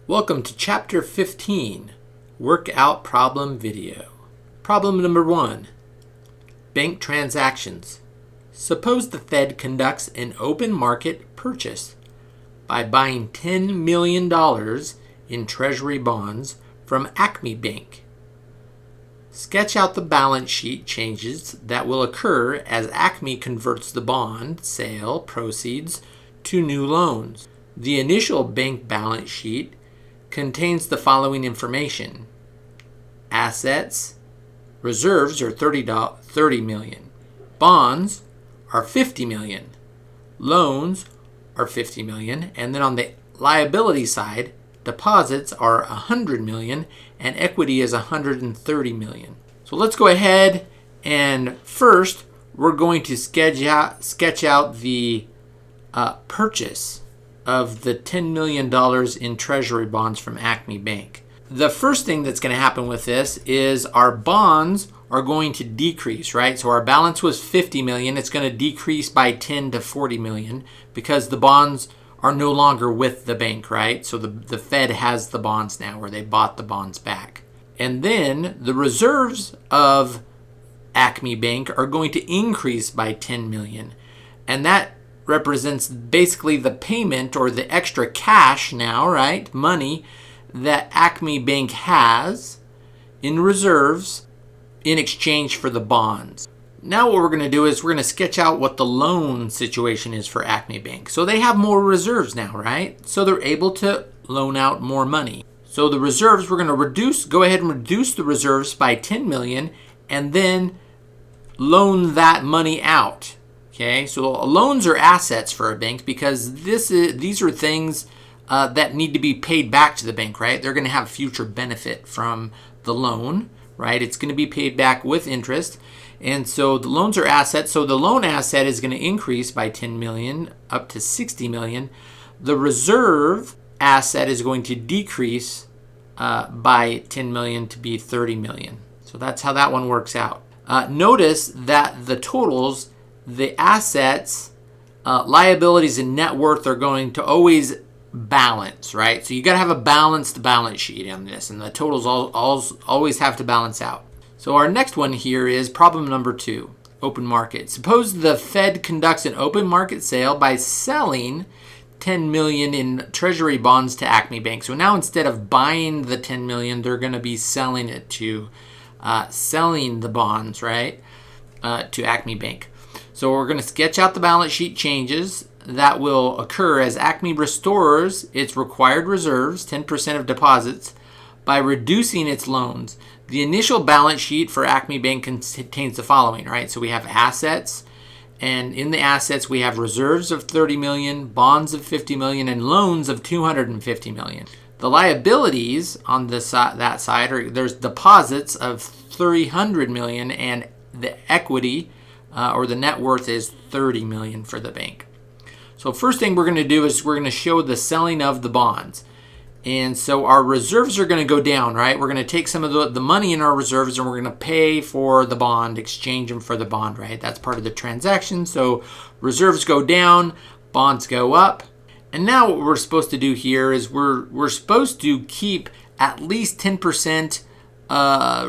Welcome to Chapter 15, Workout Problem Video. Problem number 1, Bank Transactions. Suppose the Fed conducts an open market purchase by buying $10 million in Treasury bonds from Acme Bank. Sketch out the balance sheet changes that will occur as Acme converts the bond sale proceeds to new loans. The initial bank balance sheet contains the following information. Assets, reserves are $30 million. Bonds are $50 million. Loans are $50 million. And then on the liability side, deposits are $100 million and equity is $130 million. So let's go ahead and first we're going to sketch out the purchase of the $10 million in Treasury bonds from Acme Bank. The first thing that's going to happen with this is our bonds are going to decrease, right? So our balance was $50 million. It's going to decrease by 10 to 40 million because the bonds are no longer with the bank, right? So the Fed has the bonds now, or they bought the bonds back. And then the reserves of Acme Bank are going to increase by 10 million. And that represents basically the payment or the extra cash now, right? Money that Acme Bank has in reserves in exchange for the bonds. Now what we're going to do is we're going to sketch out what the loan situation is for Acme Bank. So they have more reserves now, right? So they're able to loan out more money. So the reserves, we're going to go ahead and reduce the reserves by 10 million and then loan that money out. Okay, so loans are assets for a bank because these are things that need to be paid back to the bank, right? They're going to have future benefit from the loan, right? It's going to be paid back with interest. And so the loans are assets. So the loan asset is going to increase by 10 million up to 60 million. The reserve asset is going to decrease by 10 million to be 30 million. So that's how that one works out. Notice that the totals, the assets, liabilities, and net worth are going to always balance, right? So you got to have a balanced balance sheet on this, and the totals always have to balance out. So our next one here is problem number 2, open market. Suppose the Fed conducts an open market sale by selling 10 million in Treasury bonds to Acme Bank. So now instead of buying the 10 million, they're going to be selling it to, selling the bonds, right, to Acme Bank. So we're going to sketch out the balance sheet changes that will occur as Acme restores its required reserves, 10% of deposits, by reducing its loans. The initial balance sheet for Acme Bank contains the following, right? So we have assets, and in the assets we have reserves of 30 million, bonds of 50 million, and loans of 250 million. The liabilities on that side there's deposits of 300 million, and the equity or the net worth is 30 million for the bank. So first thing we're going to do is we're going to show the selling of the bonds. And so our reserves are going to go down, right? We're going to take some of the money in our reserves and we're going to pay for the bond, exchange them for the bond, right? That's part of the transaction. So reserves go down, bonds go up. And now what we're supposed to do here is we're supposed to keep at least 10%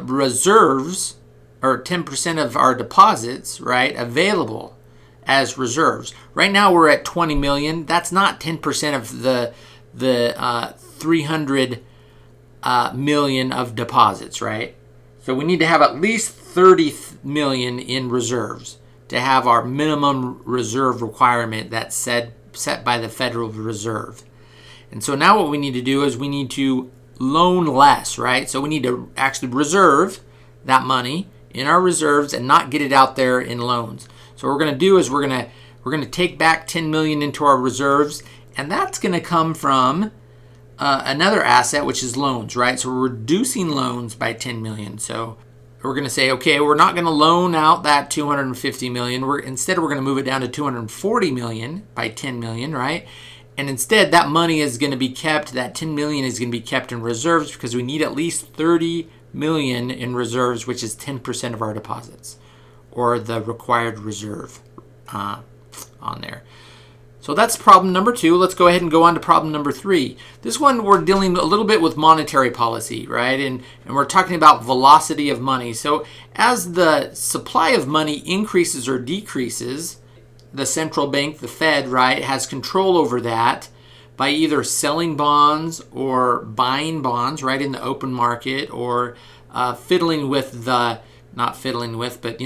reserves, or 10% of our deposits, right, available as reserves. Right now we're at 20 million. That's not 10% of the 300 million of deposits, right? So we need to have at least 30 million in reserves to have our minimum reserve requirement that's set by the Federal Reserve. And so now what we need to do is we need to loan less, right? So we need to actually reserve that money in our reserves and not get it out there in loans. So what we're going to do is we're going to take back 10 million into our reserves, and that's going to come from another asset, which is loans, right? So we're reducing loans by 10 million. So we're going to say, okay, we're not going to loan out that 250 million. Instead, we're going to move it down to 240 million by 10 million, right? And instead, that money is going to be kept, that 10 million is going to be kept in reserves because we need at least 30 million in reserves, which is 10% of our deposits, or the required reserve on there. So that's problem number 2. Let's go ahead and go on to problem number 3. This one we're dealing a little bit with monetary policy, right? And we're talking about velocity of money. So as the supply of money increases or decreases, the central bank, the Fed, right, has control over that by either selling bonds or buying bonds, right, in the open market, or fiddling with the, not fiddling with, but,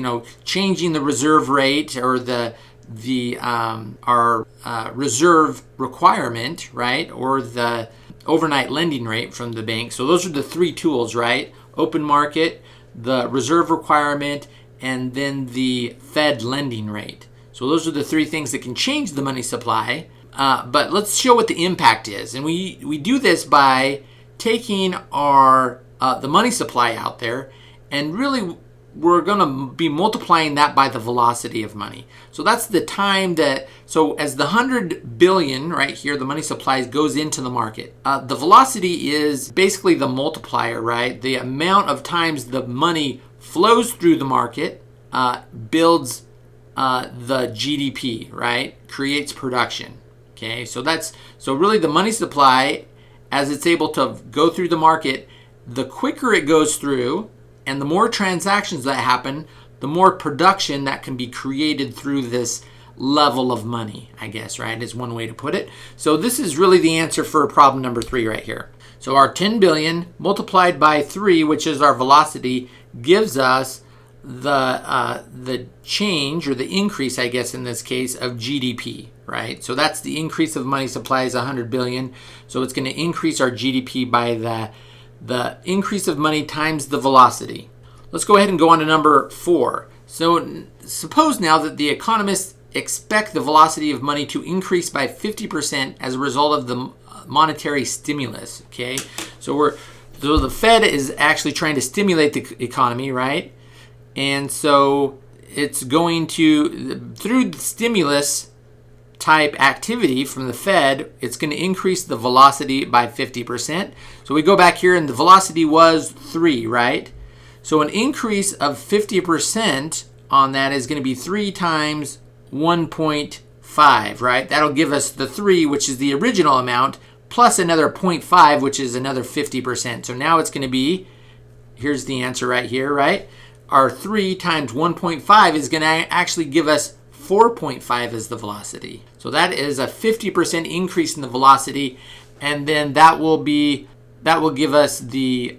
changing the reserve rate or our reserve requirement, right, or the overnight lending rate from the bank. So those are the 3 tools, right? Open market, the reserve requirement, and then the Fed lending rate. So those are the 3 things that can change the money supply. But let's show what the impact is. And we do this by taking our the money supply out there, and really we're going to be multiplying that by the velocity of money. So that's the time that, so as the 100 billion right here, the money supply goes into the market, the velocity is basically the multiplier, right? The amount of times the money flows through the market builds the GDP, right? Creates production. Okay, so really the money supply, as it's able to go through the market, the quicker it goes through, and the more transactions that happen, the more production that can be created through this level of money, I guess, right, is one way to put it. So this is really the answer for problem number 3 right here. So our 10 billion multiplied by 3, which is our velocity, gives us the change, or the increase, I guess, in this case, of GDP, right? So that's the increase of money supply is 100 billion. So it's going to increase our GDP by the increase of money times the velocity. Let's go ahead and go on to number 4. So suppose now that the economists expect the velocity of money to increase by 50% as a result of the monetary stimulus, okay? So the Fed is actually trying to stimulate the economy, right? And so it's going to, through the stimulus type activity from the Fed, it's going to increase the velocity by 50%. So we go back here and the velocity was 3, right? So an increase of 50% on that is going to be 3 times 1.5, right? That'll give us the 3, which is the original amount, plus another 0.5, which is another 50%. So now it's going to be, here's the answer right here, right? Our 3 times 1.5 is going to actually give us 4.5 as the velocity. So that is a 50% increase in the velocity, and then that will give us the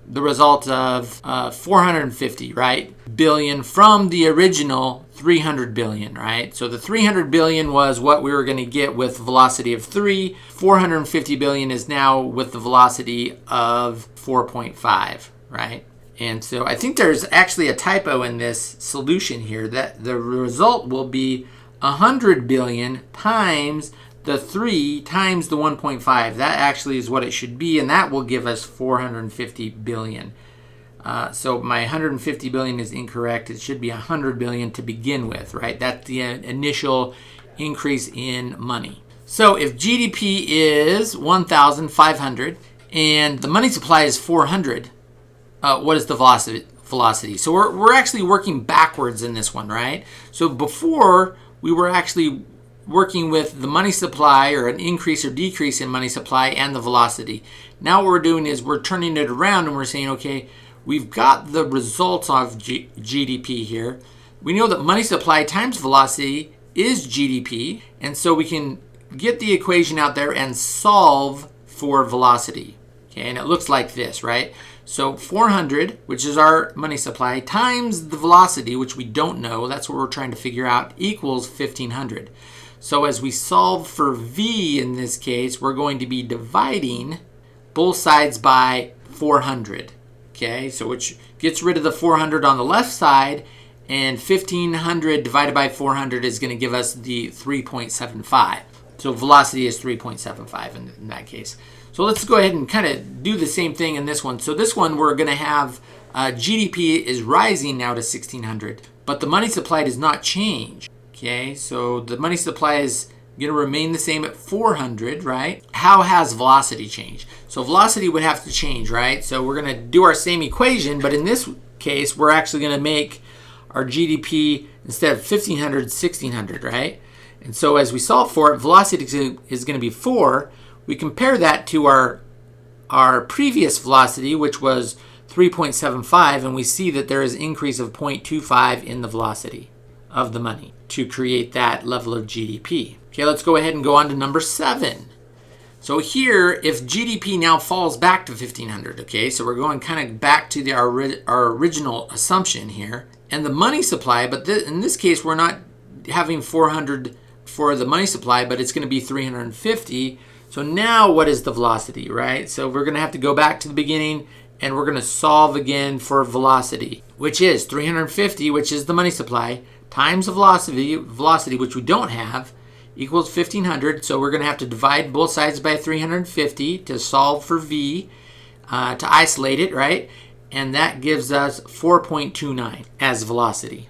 result of 450, right, billion from the original 300 billion, right? So the 300 billion was what we were going to get with velocity of 3. 450 billion is now with the velocity of 4.5, right? And so I think there's actually a typo in this solution here, that the result will be 100 billion times the 3 times the 1.5. That actually is what it should be, and that will give us 450 billion. So my 150 billion is incorrect. It should be 100 billion to begin with, right? That's the initial increase in money. So if GDP is 1,500 and the money supply is 400, what is the velocity? So we're actually working backwards in this one, right? So before we were actually working with the money supply, or an increase or decrease in money supply, and the velocity. Now what we're doing is we're turning it around and we're saying, okay, we've got the results of GDP here. We know that money supply times velocity is GDP, and so we can get the equation out there and solve for velocity. Okay, and it looks like this, right? So 400, which is our money supply, times the velocity, which we don't know, that's what we're trying to figure out, equals 1,500. So as we solve for V in this case, we're going to be dividing both sides by 400. Okay, so which gets rid of the 400 on the left side, and 1,500 divided by 400 is going to give us the 3.75. So velocity is 3.75 in that case. So let's go ahead and kind of do the same thing in this one. So this one we're going to have GDP is rising now to 1,600, but the money supply does not change. Okay, so the money supply is going to remain the same at 400, right? How has velocity changed? So velocity would have to change, right? So we're going to do our same equation, but in this case, we're actually going to make our GDP, instead of 1,500, 1,600, right? And so as we solve for it, velocity is going to be 4. We compare that to our previous velocity, which was 3.75, and we see that there is an increase of 0.25 in the velocity of the money to create that level of GDP. Okay, let's go ahead and go on to number 7. So here, if GDP now falls back to 1,500, okay, so we're going kind of back to our original assumption here, and the money supply, but in this case, we're not having 400 for the money supply, but it's going to be 350. So now what is the velocity, right? So we're going to have to go back to the beginning, and we're going to solve again for velocity, which is 350, which is the money supply, times the velocity, which we don't have, equals 1,500. So we're going to have to divide both sides by 350 to solve for V, to isolate it, right? And that gives us 4.29 as velocity.